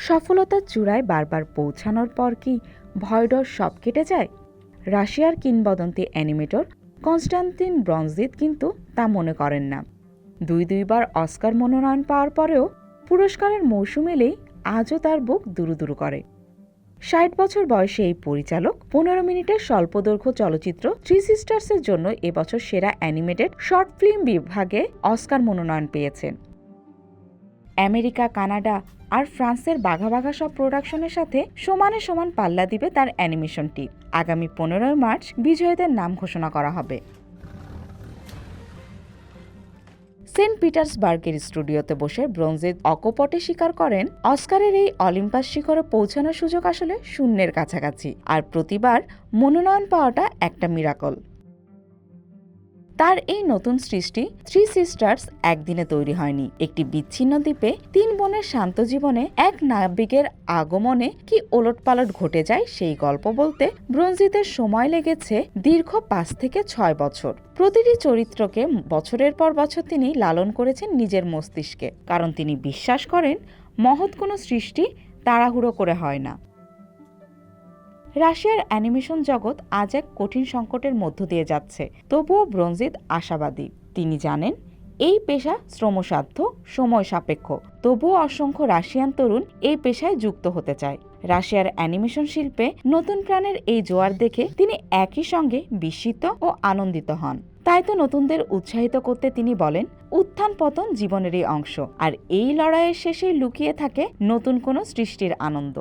সফলতার চূড়ায় বারবার পৌঁছানোর পর কি ভয়ডর সব কেটে যায়? রাশিয়ার কিংবদন্তি অ্যানিমেটর কনস্টান্তিন ব্রনজিত কিন্তু তা মনে করেন না। দুইবার অস্কার মনোনয়ন পাওয়ার পরেও পুরস্কারের মৌসুম এলেই আজও তার বুক দুরুদুরু করে। ৬০ বছর বয়সী এই পরিচালক ১৫ মিনিটের স্বল্পদৈর্ঘ্য চলচ্চিত্র থ্রি সিস্টার্সের জন্য এবছর সেরা অ্যানিমেটেড শর্ট ফিল্ম বিভাগে অস্কার মনোনয়ন পেয়েছেন। আমেরিকা, কানাডা আর ফ্রান্সের বাঘা বাঘা সব প্রোডাকশনের সাথে সমানে সমান পাল্লা দিবে তার অ্যানিমেশনটি। আগামী ১৫ মার্চ বিজয়ীদের নাম ঘোষণা করা হবে। সেন্ট পিটার্সবার্গের স্টুডিওতে বসে ব্রনজিত অকপটে স্বীকার করেন, অস্কারের এই অলিম্পাস শিখরে পৌঁছানোর সুযোগ আসলে শূন্যের কাছাকাছি, আর প্রতিবার মনোনয়ন পাওয়াটা একটা মিরাকল। তার এই নতুন সৃষ্টি থ্রি সিস্টার্স একদিনে তৈরি হয়নি। একটি বিচ্ছিন্ন দ্বীপে ৩ বোনের শান্ত জীবনে এক নাবিকের আগমনে কি ওলটপালট ঘটে যায় সেই গল্প বলতে ব্রনজিতের সময় লেগেছে দীর্ঘ ৫ থেকে ৬ বছর। প্রতিটি চরিত্রকে বছরের পর বছর তিনি লালন করেছেন নিজের মস্তিষ্কে, কারণ তিনি বিশ্বাস করেন মহৎ কোনো সৃষ্টি তাড়াহুড়ো করে হয় না। রাশিয়ার অ্যানিমেশন জগৎ আজ এক কঠিন সংকটের মধ্য দিয়ে যাচ্ছে, তবুও ব্রনজিত আশাবাদী। তিনি জানেন এই পেশা শ্রমসাধ্য, সময় সাপেক্ষ, তবুও অসংখ্য রাশিয়ান তরুণ এই পেশায় যুক্ত হতে চায়। রাশিয়ার অ্যানিমেশন শিল্পে নতুন প্রাণের এই জোয়ার দেখে তিনি একই সঙ্গে বিস্মিত ও আনন্দিত হন। তাই তো নতুনদের উৎসাহিত করতে তিনি বলেন, উত্থান পতন জীবনেরই অংশ, আর এই লড়াইয়ের শেষেই লুকিয়ে থাকে নতুন কোনো সৃষ্টির আনন্দ।